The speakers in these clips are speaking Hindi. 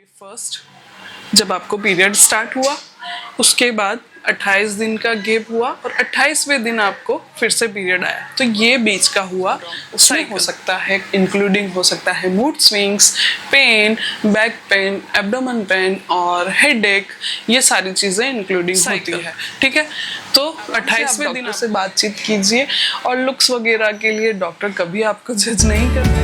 फर्स्ट जब आपको पीरियड स्टार्ट हुआ उसके बाद 28 दिन का गैप हुआ और 28वें दिन आपको फिर से पीरियड आया, तो ये बीच का हुआ। उसमें हो सकता है इंक्लूडिंग हो सकता है mood swings, pain, back pain, abdomen pain और हेडेक, ये सारी चीज़ें इंक्लूडिंग होती है। ठीक है, तो 28वें दिन से बातचीत कीजिए और लुक्स वगैरह के लिए डॉक्टर कभी आपको जज नहीं करते।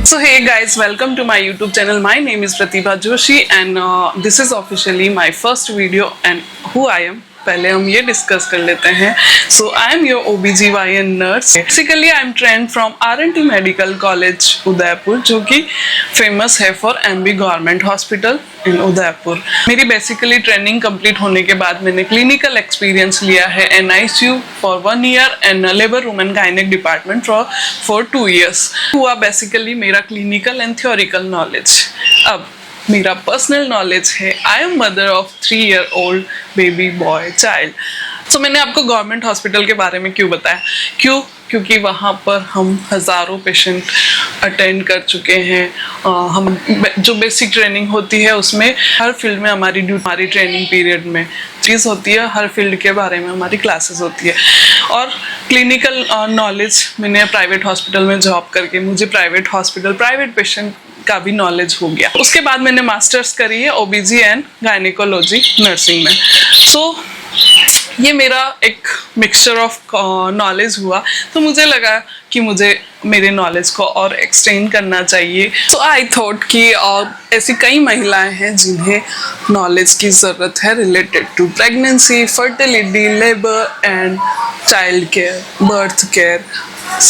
So hey guys, welcome to my YouTube channel. My name is Pratibha Joshi and this is officially my first video and who I am. पहले हम ये डिस्कस कर लेते हैं। So I am your OBGYN nurse. Basically I am trained from R&T Medical College Udaipur, जो कि फेमस है for MB government hospital in Udaipur. मेरी बेसिकली ट्रेनिंग कंप्लीट होने के बाद मैंने क्लिनिकल एक्सपीरियंस लिया है NICU for 1 year and labour room and gynaec department for 2 years हुआ बेसिकली मेरा क्लिनिकल एंड थ्योरिकल नॉलेज। अब मेरा पर्सनल नॉलेज है, I am mother of 3-year-old baby boy child. तो मैंने आपको गवर्नमेंट हॉस्पिटल के बारे में क्यों बताया? क्योंकि वहाँ पर हम हज़ारों पेशेंट अटेंड कर चुके हैं। हम जो बेसिक ट्रेनिंग होती है उसमें हर फील्ड में हमारी ट्रेनिंग पीरियड में चीज़ होती है, हर फील्ड के बारे में हमारी क्लासेस होती है। और क्लिनिकल नॉलेज मैंने प्राइवेट हॉस्पिटल में जॉब करके मुझे प्राइवेट पेशेंट का भी नॉलेज हो गया। उसके बाद मैंने मास्टर्स करी है OBG एंड गायनेकोलॉजी नर्सिंग में। सो ये मेरा एक मिक्सचर ऑफ नॉलेज हुआ, तो मुझे लगा कि मुझे मेरे नॉलेज को और एक्सटेंड करना चाहिए। तो आई थॉट कि ऐसी कई महिलाएं हैं जिन्हें नॉलेज की ज़रूरत है related to pregnancy, fertility, labour and child care, birth care.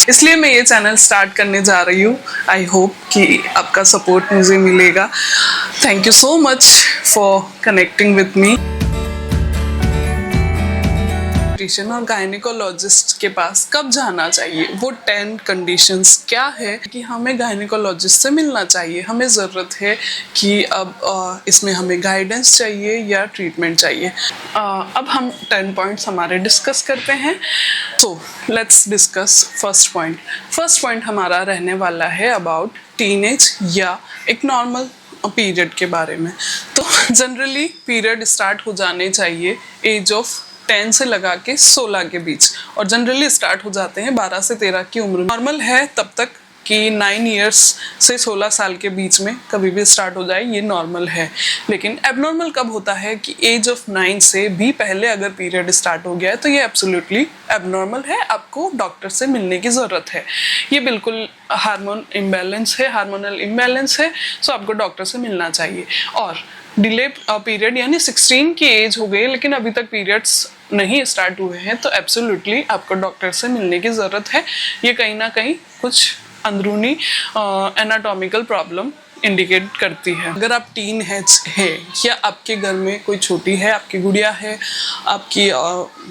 इसलिए मैं ये चैनल स्टार्ट करने जा रही हूँ। आई होप कि आपका सपोर्ट मुझे मिलेगा। Thank you so much for connecting with me. और गायनेकोलॉजिस्ट के पास कब जाना चाहिए, वो 10 कंडीशंस क्या है कि हमें गायनेकोलॉजिस्ट से मिलना चाहिए, हमें ज़रूरत है कि अब इसमें हमें गाइडेंस चाहिए या ट्रीटमेंट चाहिए। अब हम 10 पॉइंट्स हमारे डिस्कस करते हैं। तो लेट्स डिस्कस फर्स्ट पॉइंट हमारा रहने वाला है अबाउट टीनेज या एक नॉर्मल पीरियड के बारे में। तो जनरली पीरियड स्टार्ट हो जाने चाहिए एज ऑफ 10 से लगा के 16 के बीच, और जनरली स्टार्ट हो जाते हैं 12 से 13 की उम्र। नॉर्मल है तब तक कि 9 इयर्स से 16 साल के बीच में कभी भी स्टार्ट हो जाए, ये नॉर्मल है। लेकिन एबनॉर्मल कब होता है कि एज ऑफ 9 से भी पहले अगर पीरियड स्टार्ट हो गया है, तो ये एब्सोल्युटली एबनॉर्मल है, आपको डॉक्टर से मिलने की ज़रूरत है। ये बिल्कुल हार्मोनल इम्बैलेंस है, सो आपको डॉक्टर से मिलना चाहिए। और डिले पीरियड यानी 16 की एज हो गई लेकिन अभी तक पीरियड्स नहीं स्टार्ट हुए हैं, तो एब्सोल्युटली आपको डॉक्टर से मिलने की ज़रूरत है। ये कहीं ना कहीं कुछ अंदरूनी एनाटॉमिकल प्रॉब्लम इंडिकेट करती है। अगर आप टीन एज है या आपके घर में कोई छोटी है, आपकी गुड़िया है, आपकी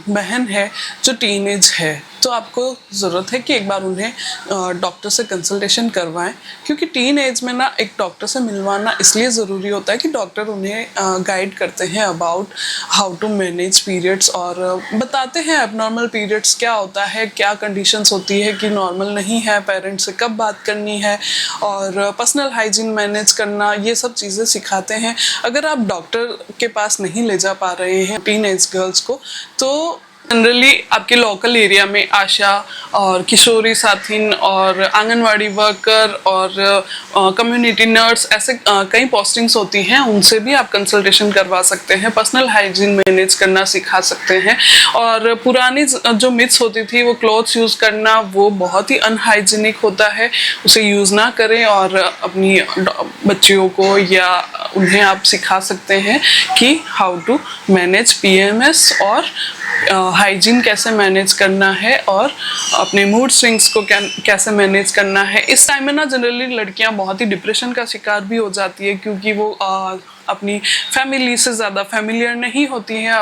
बहन है जो टीन एज है, तो आपको ज़रूरत है कि एक बार उन्हें डॉक्टर से कंसल्टेशन करवाएं। क्योंकि टीन एज में ना एक डॉक्टर से मिलवाना इसलिए ज़रूरी होता है कि डॉक्टर उन्हें गाइड करते हैं about how to manage periods और बताते हैं एबनॉर्मल पीरियड्स क्या होता है, क्या कंडीशंस होती है कि नॉर्मल नहीं है, पेरेंट्स से कब बात करनी है और पर्सनल हाइजीन मैनेज करना, ये सब चीज़ें सिखाते हैं। अगर आप डॉक्टर के पास नहीं ले जा पा रहे हैं टीन एज गर्ल्स को, तो जनरली आपके लोकल एरिया में आशा और किशोरी साथिन और आंगनवाड़ी वर्कर और कम्युनिटी नर्स, ऐसे कई पोस्टिंग्स होती हैं, उनसे भी आप कंसल्टेशन करवा सकते हैं, पर्सनल हाइजीन मैनेज करना सिखा सकते हैं। और पुरानी जो मिथ्स होती थी, वो क्लॉथ्स यूज़ करना वो बहुत ही अनहाइजीनिक होता है, उसे यूज़ ना करें और अपनी बच्चियों को या उन्हें आप सिखा सकते हैं कि हाउ टू मैनेज PMS और हाइजीन कैसे मैनेज करना है और अपने मूड स्विंग्स को कैसे मैनेज करना है। इस टाइम में ना जनरली लड़कियां बहुत ही डिप्रेशन का शिकार भी हो जाती है, क्योंकि वो अपनी फैमिली से ज़्यादा फैमिलियर नहीं होती हैं,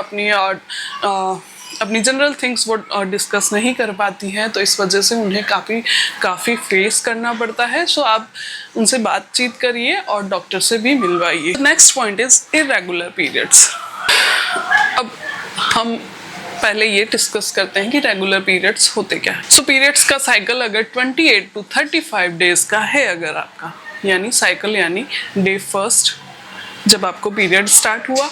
अपनी जनरल थिंग्स वो डिस्कस नहीं कर पाती हैं, तो इस वजह से उन्हें काफ़ी फेस करना पड़ता है। सो आप उनसे बातचीत करिए और डॉक्टर से भी मिलवाइए। Next point is irregular periods. अब हम पहले ये डिस्कस करते हैं कि रेगुलर पीरियड्स होते क्या है। सो पीरियड्स का साइकिल अगर 28 to 35 डेज का है अगर आपका, यानी साइकिल यानी डे फर्स्ट जब आपको पीरियड स्टार्ट हुआ,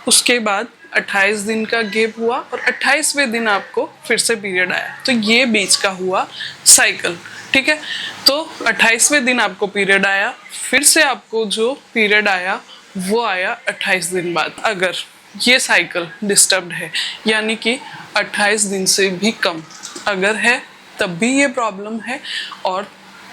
उसके बाद 28 दिन का गैप हुआ और 28वें दिन आपको फिर से पीरियड आया, तो ये बीच का हुआ साइकिल। ठीक है, तो 28वें दिन आपको पीरियड आया, फिर से आपको जो पीरियड आया वो आया 28 दिन बाद। अगर ये साइकिल डिस्टर्ब्ड है यानी कि 28 दिन से भी कम अगर है तब भी ये प्रॉब्लम है, और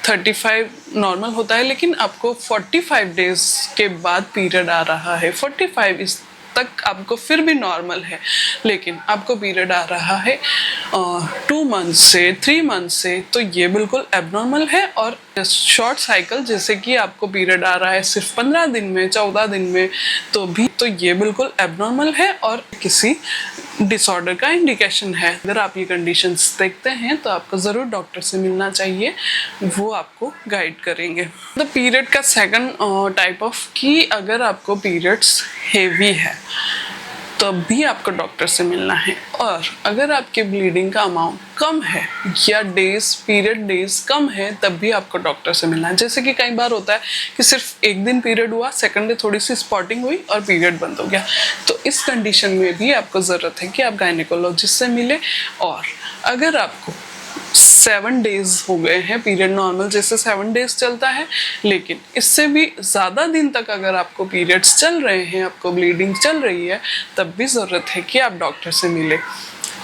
35 नॉर्मल होता है लेकिन आपको 45 डेज के बाद पीरियड आ रहा है, 45 इस तक आपको फिर भी नॉर्मल है, लेकिन आपको पीरियड आ रहा है 2 मंथ से 3 मंथ से, तो ये बिल्कुल एबनॉर्मल है। और शॉर्ट साइकिल जैसे कि आपको पीरियड आ रहा है सिर्फ 15 दिन में, 14 दिन में, तो ये बिल्कुल एबनॉर्मल है और किसी डिसऑर्डर का इंडिकेशन है। अगर आप ये कंडीशंस देखते हैं तो आपको ज़रूर डॉक्टर से मिलना चाहिए, वो आपको गाइड करेंगे। द पीरियड का सेकंड टाइप ऑफ कि अगर आपको पीरियड्स हेवी है तब भी आपको डॉक्टर से मिलना है, और अगर आपके ब्लीडिंग का अमाउंट कम है या डेज पीरियड डेज कम है तब भी आपको डॉक्टर से मिलना है। जैसे कि कई बार होता है कि सिर्फ एक दिन पीरियड हुआ, सेकंड डे थोड़ी सी स्पॉटिंग हुई और पीरियड बंद हो गया, तो इस कंडीशन में भी आपको ज़रूरत है कि आप गायनेकोलॉजिस्ट से मिले। और अगर आपको 7 डेज हो गए हैं पीरियड नॉर्मल जैसे 7 डेज चलता है, लेकिन इससे भी ज़्यादा दिन तक अगर आपको पीरियड्स चल रहे हैं, आपको ब्लीडिंग चल रही है, तब भी ज़रूरत है कि आप डॉक्टर से मिले।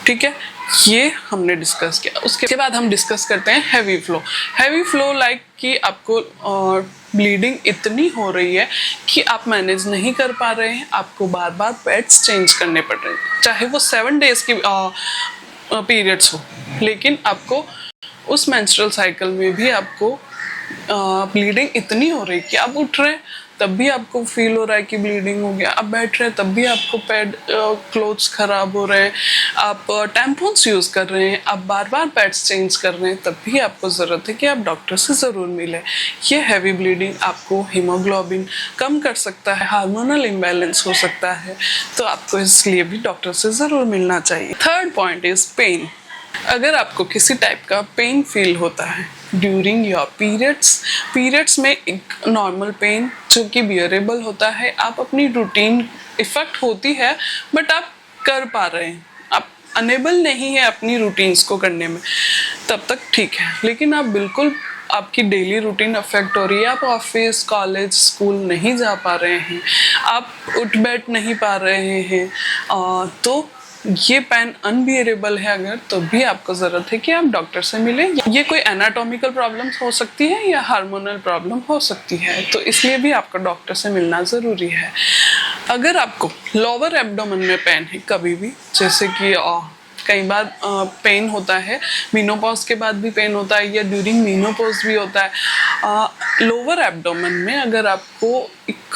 ठीक है, ये हमने डिस्कस किया। उसके बाद हम डिस्कस करते हैं heavy flow. Heavy flow like कि आपको ब्लीडिंग इतनी हो रही है कि आप मैनेज नहीं कर पा रहे हैं, आपको बार बार पैड्स चेंज करने पड़ रहे हैं, चाहे वो 7 डेज की पीरियड्स हो, लेकिन आपको उस मेंस्ट्रुअल साइकिल में भी आपको ब्लीडिंग इतनी हो रही है कि आप उठ रहे हैं तब भी आपको फील हो रहा है कि ब्लीडिंग हो गया, आप बैठ रहे हैं तब भी आपको पैड क्लोथ्स खराब हो रहे हैं, आप टैम्पॉन्स यूज़ कर रहे हैं, आप बार बार पैड्स चेंज कर रहे हैं, तब भी आपको ज़रूरत है कि आप डॉक्टर से ज़रूर मिलें। ये हैवी ब्लीडिंग आपको हीमोग्लोबिन कम कर सकता है, हार्मोनल इम्बैलेंस हो सकता है, तो आपको इसलिए भी डॉक्टर से ज़रूर मिलना चाहिए। Third point is pain. अगर आपको किसी टाइप का पेन फील होता है ड्यूरिंग योर पीरियड्स में एक नॉर्मल पेन जो कि बियरेबल होता है, आप अपनी रूटीन इफेक्ट होती है बट आप कर पा रहे हैं, आप अनेबल नहीं है अपनी रूटीन्स को करने में, तब तक ठीक है। लेकिन आप बिल्कुल आपकी डेली रूटीन अफेक्ट हो रही है, आप ऑफिस कॉलेज स्कूल नहीं जा पा रहे हैं, आप उठ बैठ नहीं पा रहे हैं, तो ये पेन अनबियरेबल है अगर, तो भी आपको ज़रूरत है कि आप डॉक्टर से मिलें। ये कोई एनाटॉमिकल प्रॉब्लम हो सकती है या हार्मोनल प्रॉब्लम हो सकती है, तो इसलिए भी आपको डॉक्टर से मिलना ज़रूरी है। अगर आपको लोअर एब्डोमेन में पेन है कभी भी, जैसे कि कई बार पेन होता है, मीनोपॉज के बाद भी पेन होता है या ड्यूरिंग मीनोपॉज भी होता है, लोअर एब्डोमेन में अगर आपको एक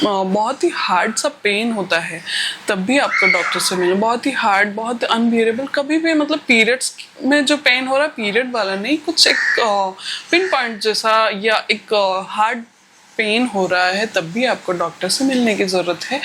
बहुत ही हार्ड सा पेन होता है तब भी आपको डॉक्टर से मिलना। बहुत ही हार्ड, बहुत अनबियरेबल, कभी भी मतलब पीरियड्स में जो पेन हो रहा है पीरियड वाला नहीं, कुछ एक पिन पॉइंट जैसा या एक हार्ड पेन हो रहा है, तब भी आपको डॉक्टर से मिलने की ज़रूरत है,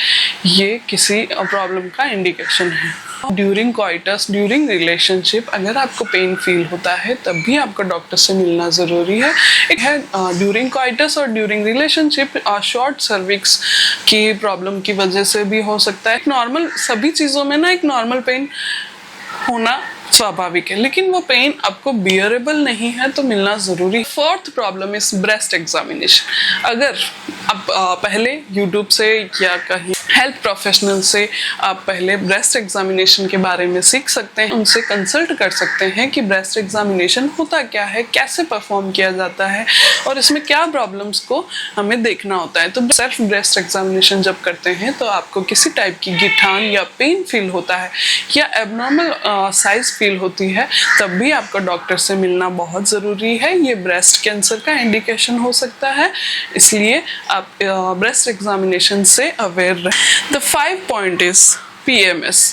ये किसी प्रॉब्लम का इंडिकेशन है। ड्यूरिंग कॉइटस, ड्यूरिंग रिलेशनशिप अगर आपको पेन फील होता है तब भी आपको डॉक्टर से मिलना ज़रूरी है। एक है ड्यूरिंग कॉइटस और ड्यूरिंग रिलेशनशिप शॉर्ट सर्विक्स की प्रॉब्लम की वजह से भी हो सकता है। नॉर्मल सभी चीज़ों में ना एक नॉर्मल पेन होना स्वाभाविक है, लेकिन वो पेन आपको बियरेबल नहीं है तो मिलना ज़रूरी। Fourth problem is breast examination. अगर आप पहले यूट्यूब से या कहीं हेल्थ प्रोफेशनल से आप पहले ब्रेस्ट एग्जामिनेशन के बारे में सीख सकते हैं, उनसे कंसल्ट कर सकते हैं कि ब्रेस्ट एग्जामिनेशन होता क्या है, कैसे परफॉर्म किया जाता है और इसमें क्या प्रॉब्लम्स को हमें देखना होता है। तो सेल्फ ब्रेस्ट एग्जामिनेशन जब करते हैं तो आपको किसी टाइप की गिठान या पेन फील होता है या एबनॉर्मल साइज फील होती है, तब भी आपको डॉक्टर से मिलना बहुत ज़रूरी है। ये ब्रेस्ट कैंसर का इंडिकेशन हो सकता है, इसलिए आप ब्रेस्ट एग्जामिनेशन से अवेयर रहें। The 5 point is PMS।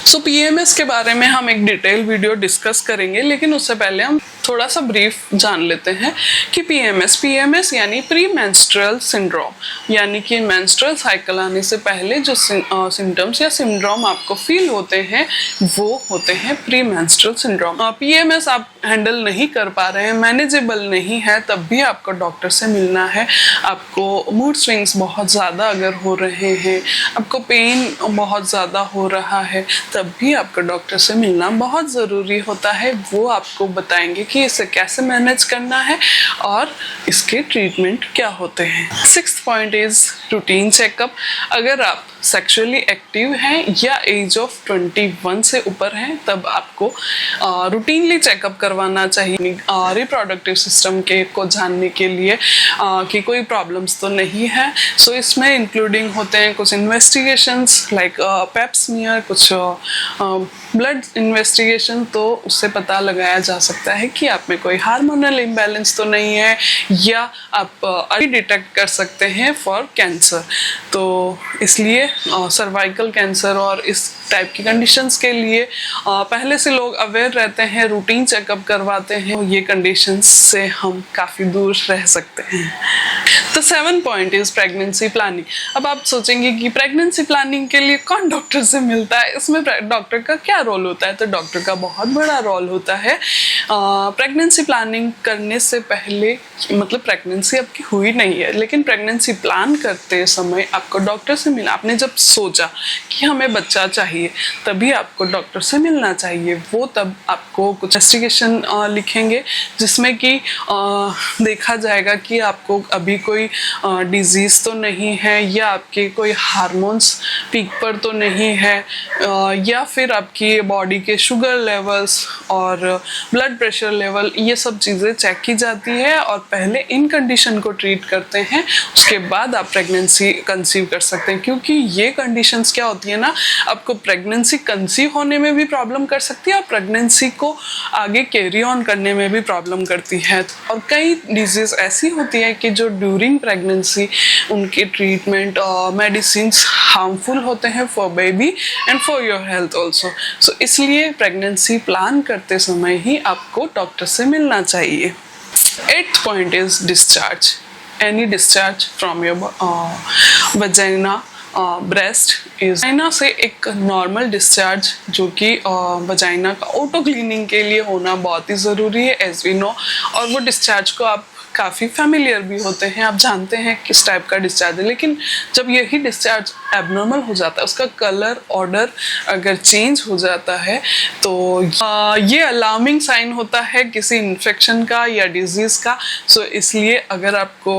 So PMS के बारे में हम एक डिटेल वीडियो डिस्कस करेंगे, लेकिन उससे पहले हम थोड़ा सा ब्रीफ जान लेते हैं कि PMS यानी प्री मेंस्ट्रुअल सिंड्रोम, यानी कि मेंस्ट्रुअल साइकिल आने से पहले जो सिम्टम्स या सिंड्रोम आपको फील होते हैं वो होते हैं प्री मेंस्ट्रुअल सिंड्रोम। PMS आप हैंडल नहीं कर पा रहे हैं, मैनेजेबल नहीं है, तब भी आपको डॉक्टर से मिलना है। आपको मूड स्विंग्स बहुत ज़्यादा अगर हो रहे हैं, आपको पेन बहुत ज़्यादा हो रहा है, तब भी आपको डॉक्टर से मिलना बहुत ज़रूरी होता है। वो आपको बताएंगे कि इसे कैसे मैनेज करना है और इसके ट्रीटमेंट क्या होते हैं। 6th point is routine checkup. अगर आप सेक्सुअली एक्टिव हैं या एज ऑफ 21 से ऊपर हैं, तब आपको रूटीनली चेकअप करवाना चाहिए रिप्रोडक्टिव सिस्टम के को जानने के लिए कि कोई प्रॉब्लम्स तो नहीं है। सो इसमें इंक्लूडिंग होते हैं कुछ इन्वेस्टिगेशंस लाइक पेप स्मीयर, कुछ ब्लड इन्वेस्टिगेशन, तो उससे पता लगाया जा सकता है कि आप में कोई हार्मोनल इम्बैलेंस तो नहीं है, या आप अर्ली डिटेक्ट कर सकते हैं फॉर कैंसर। तो इसलिए सर्वाइकल कैंसर और इस टाइप की कंडीशंस के लिए पहले से लोग अवेयर रहते हैं, रूटीन चेकअप करवाते हैं, ये कंडीशंस से हम काफ़ी दूर रह सकते हैं। तो 7th point is pregnancy planning. अब आप सोचेंगे कि प्रेगनेंसी प्लानिंग के लिए कौन डॉक्टर से मिलता है, इसमें डॉक्टर का क्या रोल होता है? तो डॉक्टर का बहुत बड़ा रोल होता है। प्रेगनेंसी प्लानिंग करने से पहले, मतलब प्रेगनेंसी आपकी हुई नहीं है, लेकिन प्रेगनेंसी प्लान करते समय आपको डॉक्टर से मिला। आपने जब सोचा कि हमें बच्चा चाहिए, तभी आपको डॉक्टर से मिलना चाहिए। वो तब आपको कुछ इन्वेस्टिगेशन लिखेंगे, जिसमें कि देखा जाएगा कि आपको अभी कोई डिजीज तो नहीं है, या आपके कोई हार्मोन्स पीक पर तो नहीं है, या फिर आपकी बॉडी के शुगर लेवल्स और ब्लड प्रेशर लेवल, ये सब चीज़ें चेक की जाती है और पहले इन कंडीशन को ट्रीट करते हैं, उसके बाद आप प्रेगनेंसी कंसीव कर सकते हैं। क्योंकि ये कंडीशंस क्या होती है ना, आपको प्रेगनेंसी कंसीव होने में भी प्रॉब्लम कर सकती है और प्रेगनेंसी को आगे कैरी ऑन करने में भी प्रॉब्लम करती है। और कई डिजीज ऐसी होती है कि जो ड्यूरिंग प्रेगनेंसी उनके ट्रीटमेंट और मेडिसिन्स हार्मफुल होते हैं for baby and for your health also. So इसलिए प्रेगनेंसी प्लान करते समय ही आपको डॉक्टर से मिलना चाहिए। 8th point is discharge. Any discharge from your vagina breast is vagina से एक नॉर्मल डिस्चार्ज, जो कि वजाइना का ऑटो क्लीनिंग के लिए होना बहुत ही ज़रूरी है, एज वी नो। और वो डिस्चार्ज को आप काफ़ी फैमिलियर भी होते हैं, आप जानते हैं किस टाइप का डिस्चार्ज है। लेकिन जब यही डिस्चार्ज एबनॉर्मल हो जाता है, उसका कलर ऑर्डर अगर चेंज हो जाता है, तो ये अलार्मिंग साइन होता है किसी इन्फेक्शन का या डिजीज़ का। सो इसलिए अगर आपको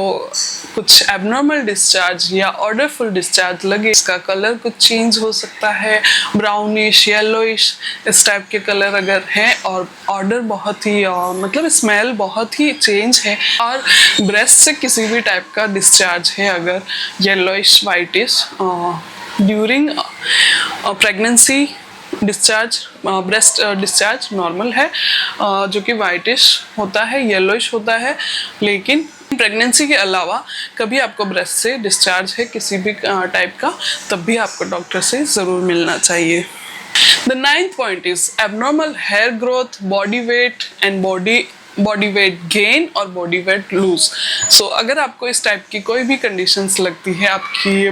कुछ एबनॉर्मल डिस्चार्ज या ऑर्डरफुल डिस्चार्ज लगे, इसका कलर कुछ चेंज हो सकता है, ब्राउनिश, येलोइश, इस टाइप के कलर अगर हैं, और ऑर्डर बहुत ही मतलब स्मेल बहुत ही चेंज है, और ब्रेस्ट से किसी भी टाइप का डिस्चार्ज है अगर yellowish, whitish, during pregnancy discharge, breast discharge normal है, जो कि वाइटिश होता है, येलोइश होता है। लेकिन प्रेगनेंसी के अलावा कभी आपको ब्रेस्ट से डिस्चार्ज है किसी भी टाइप का, तब भी आपको डॉक्टर से ज़रूर मिलना चाहिए। The 9th point is abnormal hair growth, body weight and body weight gain और बॉडी वेट लूज। सो अगर आपको इस टाइप की कोई भी कंडीशंस लगती है, आपकी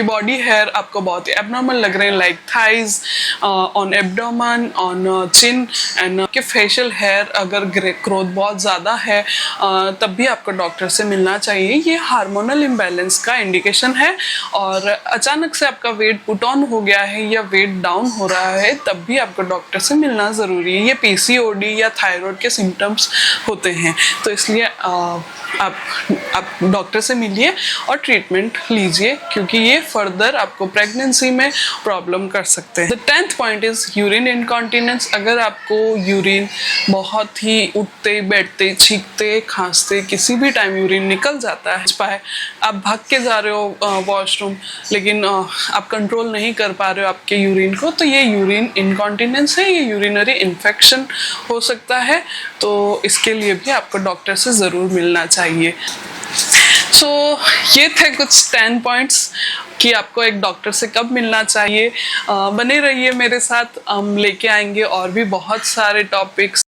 बॉडी हेयर आपको बहुत ही एबनॉर्मल लग रहे हैं, like thighs, on abdomen, on chin, and आपके फेशियल हेयर अगर ग्रोथ बहुत ज़्यादा है, तब भी आपको डॉक्टर से मिलना चाहिए। ये हार्मोनल इम्बैलेंस का इंडिकेशन है। और अचानक से आपका वेट पुट ऑन हो गया है या वेट डाउन हो रहा है, तब भी आपको डॉक्टर से मिलना ज़रूरी है। ये PCOD या थायराइड के सिम्टम्स होते हैं, तो इसलिए आप डॉक्टर से मिलिए और ट्रीटमेंट लीजिए, क्योंकि ये फर्दर आपको प्रेगनेंसी में प्रॉब्लम कर सकते हैं। The 10th point is urine incontinence. अगर आपको यूरिन बहुत ही उठते बैठते, छींकते खांसते किसी भी टाइम यूरिन निकल जाता है, आप भाग के जा रहे हो वॉशरूम, लेकिन आप कंट्रोल नहीं कर पा रहे हो आपके यूरिन को, तो ये यूरिन इनकॉन्टिनेंस है, ये यूरिनरी इन्फेक्शन हो सकता है। तो इसके लिए भी आपको डॉक्टर से ज़रूर मिलना चाहिए। सो ये थे कुछ 10 पॉइंट्स कि आपको एक डॉक्टर से कब मिलना चाहिए। बने रहिए मेरे साथ, हम लेके आएंगे और भी बहुत सारे टॉपिक्स